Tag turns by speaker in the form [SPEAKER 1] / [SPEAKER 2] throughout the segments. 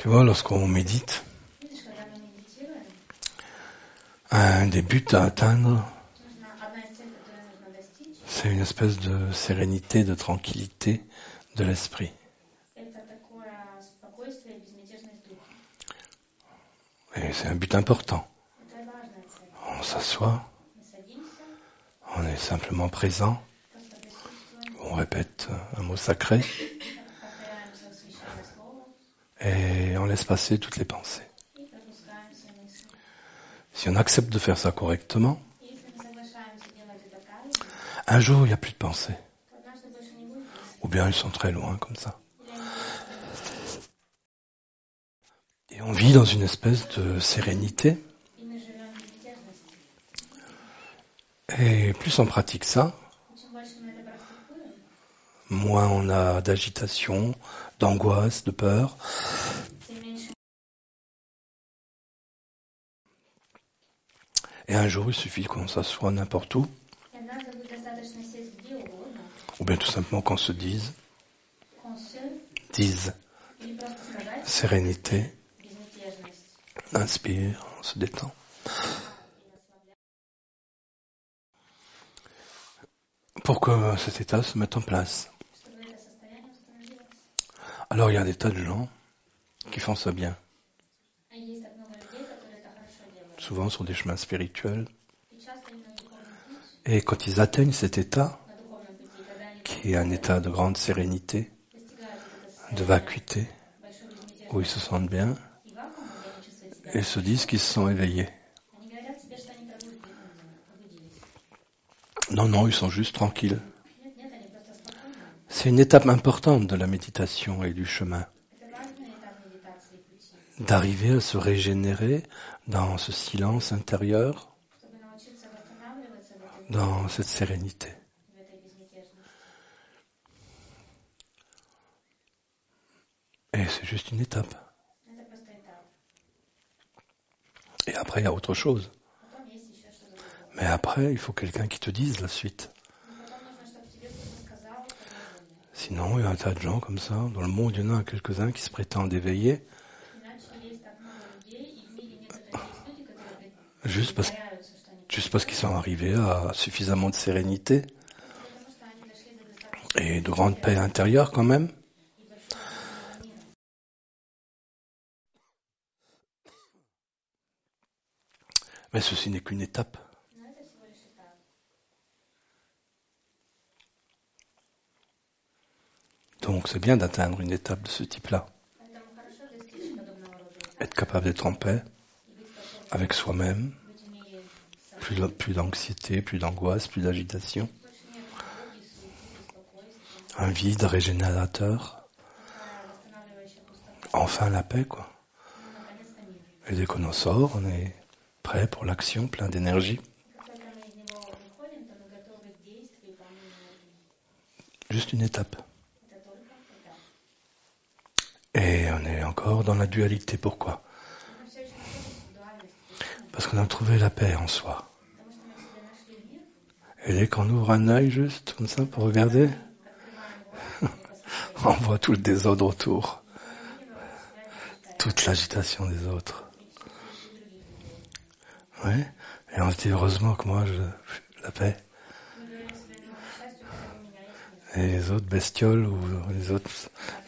[SPEAKER 1] Tu vois, lorsqu'on médite,
[SPEAKER 2] Видишь, когда мы медитируем,
[SPEAKER 1] un des buts à atteindre,
[SPEAKER 2] одна из целей, которую нужно достичь,
[SPEAKER 1] c'est une espèce de sérénité, de tranquillité de l'esprit.
[SPEAKER 2] это такое спокойствие и безмятежность духа.
[SPEAKER 1] Et c'est un but important.
[SPEAKER 2] Это важная цель.
[SPEAKER 1] On s'assoit,
[SPEAKER 2] Мы садимся,
[SPEAKER 1] on est simplement présent,
[SPEAKER 2] просто присутствуем,
[SPEAKER 1] on répète un mot sacré
[SPEAKER 2] повторяем священное слово
[SPEAKER 1] et on laisse passer toutes les pensées.
[SPEAKER 2] и пропускаем все мысли.
[SPEAKER 1] Si on accepte de faire ça correctement,
[SPEAKER 2] И если мы соглашаемся делать это правильно,
[SPEAKER 1] un jour il n'y a plus de pensées.
[SPEAKER 2] то однажды больше не будет мыслей.
[SPEAKER 1] Ou bien ils sont très loin comme ça.
[SPEAKER 2] Или они будут далеко.
[SPEAKER 1] Et on vit dans une espèce de sérénité.
[SPEAKER 2] И мы живем в безмятежности.
[SPEAKER 1] Et plus on pratique ça,
[SPEAKER 2] И чем больше мы это практикуем,
[SPEAKER 1] moins on a d'agitation, d'angoisse, de peur.
[SPEAKER 2] тем меньше.
[SPEAKER 1] Et un jour, il suffit qu'on s'assoie n'importe où,
[SPEAKER 2] И однажды будет достаточно сесть где угодно,
[SPEAKER 1] ou bien tout simplement qu'on se dise
[SPEAKER 2] qu'on se или просто сказать
[SPEAKER 1] sérénité,
[SPEAKER 2] безмятежность.
[SPEAKER 1] inspire, on se détend. Pour que cet état se mette en place.
[SPEAKER 2] Чтобы это состояние установилось.
[SPEAKER 1] Alors il y a des tas de gens qui font ça bien,
[SPEAKER 2] А есть так много людей, которые это хорошо делают.
[SPEAKER 1] souvent sur des chemins spirituels.
[SPEAKER 2] И часто именно на духовном пути,
[SPEAKER 1] Et quand ils atteignent cet état,
[SPEAKER 2] на духовном пути, когда они
[SPEAKER 1] qui est un état de grande sérénité,
[SPEAKER 2] достигают вот это
[SPEAKER 1] de
[SPEAKER 2] состояние
[SPEAKER 1] vacuité,
[SPEAKER 2] большой
[SPEAKER 1] où ils
[SPEAKER 2] безмятежности
[SPEAKER 1] se sentent bien,
[SPEAKER 2] и вакуума, где они чувствуют себя,
[SPEAKER 1] et se disent qu'ils se sont éveillés.
[SPEAKER 2] они говорят себе, что они пробудились.
[SPEAKER 1] Non, non, ils sont juste tranquilles.
[SPEAKER 2] Нет, нет, они просто спокойны.
[SPEAKER 1] C'est une étape importante de la méditation et du chemin,
[SPEAKER 2] Это важный этап медитации и пути,
[SPEAKER 1] d'arriver à se régénérer dans ce silence intérieur,
[SPEAKER 2] чтобы научиться восстанавливаться в
[SPEAKER 1] dans cette sérénité.
[SPEAKER 2] этой безмятежности.
[SPEAKER 1] Et c'est juste une étape.
[SPEAKER 2] Это просто этап.
[SPEAKER 1] Et après, il y a autre chose.
[SPEAKER 2] Потом есть еще что-то другое.
[SPEAKER 1] Mais après, il faut quelqu'un qui te dise la suite.
[SPEAKER 2] Но потом нужно, чтобы тебе кто-то сказал продолжение.
[SPEAKER 1] Sinon, il y a un tas de gens comme ça. Dans le monde, il y en a quelques-uns qui se prétendent éveillés,
[SPEAKER 2] Иначе есть так много людей, и в мире некоторые есть люди, которые
[SPEAKER 1] juste parce,
[SPEAKER 2] притворяются, что они
[SPEAKER 1] juste parce qu'ils sont arrivés à suffisamment de sérénité
[SPEAKER 2] потому что они дошли до достаточно
[SPEAKER 1] et de grande paix intérieure quand même.
[SPEAKER 2] и большого внутреннего мира.
[SPEAKER 1] Mais ceci n'est qu'une étape.
[SPEAKER 2] Но это всего лишь этап.
[SPEAKER 1] Donc c'est bien d'atteindre une étape de ce type-là.
[SPEAKER 2] Поэтому хорошо достичь подобного рода этапа
[SPEAKER 1] Être capable d'être en paix
[SPEAKER 2] и быть способным
[SPEAKER 1] avec soi-même,
[SPEAKER 2] быть в мире с собой.
[SPEAKER 1] plus d'anxiété, plus d'angoisse, plus d'agitation.
[SPEAKER 2] Больше нет тревоги, суеты, беспокойства.
[SPEAKER 1] Un vide régénérateur.
[SPEAKER 2] Такая восстанавливающая пустота.
[SPEAKER 1] Enfin la paix, quoi.
[SPEAKER 2] Ну, наконец-то мир.
[SPEAKER 1] Et dès qu'on en sort, on est prêt pour l'action, plein d'énergie.
[SPEAKER 2] И как только мы из него выходим, то мы готовы к действию, полны энергии.
[SPEAKER 1] Juste une étape.
[SPEAKER 2] Это только этап.
[SPEAKER 1] Et on est encore dans la dualité. Pourquoi?
[SPEAKER 2] Мы все еще находимся в дуальности. Почему?
[SPEAKER 1] Parce qu'on a trouvé la paix en soi.
[SPEAKER 2] Потому что мы в себе нашли мир,
[SPEAKER 1] Et dès qu'on ouvre un œil juste comme ça pour regarder,
[SPEAKER 2] открываем глаза и посмотрим.
[SPEAKER 1] on voit tout le désordre autour,
[SPEAKER 2] Мы видим вокруг себя весь
[SPEAKER 1] toute l'agitation des autres.
[SPEAKER 2] и всю суету других людей.
[SPEAKER 1] Ouais. Et on se dit heureusement que moi, la paix.
[SPEAKER 2] Мы говорим себе, ну, к счастью, хотя бы у меня есть мир.
[SPEAKER 1] Et les autres bestioles ou les autres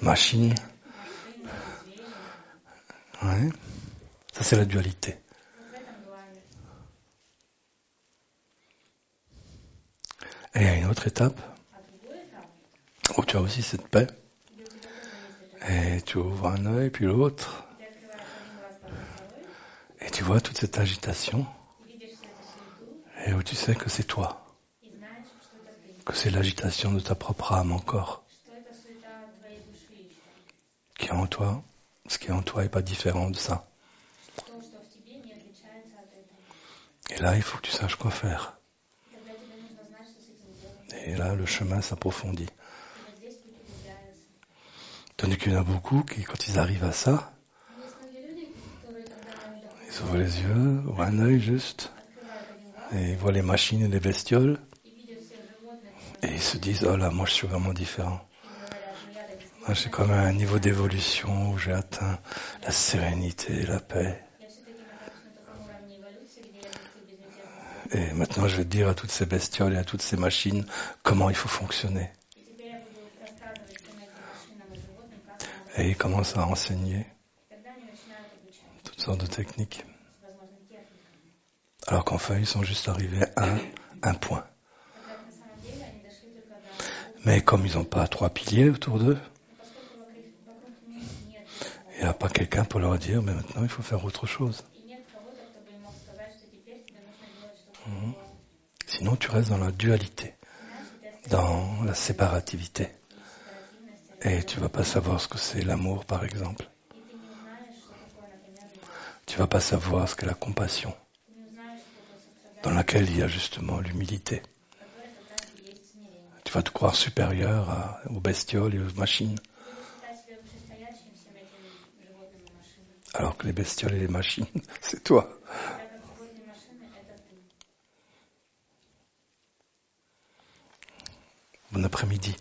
[SPEAKER 1] machines.
[SPEAKER 2] Машины, звери.
[SPEAKER 1] Ouais. Ça, c'est la dualité.
[SPEAKER 2] Вот в этом дуальность.
[SPEAKER 1] Et il y a une autre étape
[SPEAKER 2] А другой этап,
[SPEAKER 1] où tu as aussi cette paix.
[SPEAKER 2] где у тебя тоже есть эта жизнь.
[SPEAKER 1] Et tu ouvres un œil, puis l'autre.
[SPEAKER 2] Ты открываешь один глаз, потом второй,
[SPEAKER 1] Et tu vois toute cette agitation.
[SPEAKER 2] и видишь всю эту суету,
[SPEAKER 1] Et où tu sais que c'est toi.
[SPEAKER 2] и знаешь, что это ты,
[SPEAKER 1] Que c'est l'agitation de ta propre âme encore.
[SPEAKER 2] что это суета твоей души еще.
[SPEAKER 1] Qui est en toi. Ce qui est en toi n'est pas différent de ça.
[SPEAKER 2] То, что в тебе, не отличается от этого.
[SPEAKER 1] Et là, il faut que tu saches quoi faire.
[SPEAKER 2] Тогда тебе нужно знать, что с этим делать.
[SPEAKER 1] Et là, le chemin s'approfondit.
[SPEAKER 2] И вот здесь путь углубляется.
[SPEAKER 1] Tandis qu'il y en a beaucoup qui, quand ils arrivent à ça,
[SPEAKER 2] Но есть многие люди, которые, когда они доходят,
[SPEAKER 1] ils ouvrent les yeux, ou un œil juste,
[SPEAKER 2] открывают один глаз
[SPEAKER 1] et ils voient les machines et les bestioles,
[SPEAKER 2] и видят всех животных,
[SPEAKER 1] et ils se disent, oh là, moi je suis vraiment différent.
[SPEAKER 2] и говорят, ну я-то
[SPEAKER 1] Moi, j'ai quand même un niveau d'évolution où j'ai atteint la sérénité et la paix.
[SPEAKER 2] Я все-таки нахожусь на таком уровне эволюции, где я достиг безмятежности.
[SPEAKER 1] Et maintenant, je vais dire à toutes ces bestioles et à toutes ces machines comment il faut fonctionner.
[SPEAKER 2] И теперь я буду рассказывать всем этим машинам и животным, как им надо.
[SPEAKER 1] Et ils commencent à enseigner
[SPEAKER 2] И тогда они начинают обучать
[SPEAKER 1] toutes sortes de techniques.
[SPEAKER 2] всевозможным техникам.
[SPEAKER 1] Alors qu'enfin, ils sont juste arrivés à un point.
[SPEAKER 2] Тогда на самом деле они дошли только до двух.
[SPEAKER 1] Mais comme ils n'ont pas trois piliers autour d'eux,
[SPEAKER 2] Но поскольку вокруг них нет
[SPEAKER 1] il n'y a pas quelqu'un pour leur dire, mais maintenant, il faut faire autre chose.
[SPEAKER 2] и нет кого-то, кто бы им мог сказать, что теперь тебе нужно делать что-то другое.
[SPEAKER 1] Sinon, tu restes dans la dualité,
[SPEAKER 2] Иначе ты
[SPEAKER 1] dans la séparativité.
[SPEAKER 2] остаешься в сепаративности,
[SPEAKER 1] Et tu vas pas savoir ce que c'est l'amour, par exemple.
[SPEAKER 2] и ты не узнаешь, что такое, например, любовь.
[SPEAKER 1] Tu vas pas savoir ce qu'est la compassion,
[SPEAKER 2] Ты не узнаешь, что такое
[SPEAKER 1] dans
[SPEAKER 2] сострадание,
[SPEAKER 1] laquelle il y a justement l'humilité.
[SPEAKER 2] которое как раз и есть смирение.
[SPEAKER 1] Tu vas te croire supérieur aux bestioles et aux machines,
[SPEAKER 2] Ты будешь считать себя вышестоящим всем этим животным и машинам.
[SPEAKER 1] alors que les bestioles et les machines, c'est toi.
[SPEAKER 2] Так как животные и машины — это ты.
[SPEAKER 1] Bon après-midi.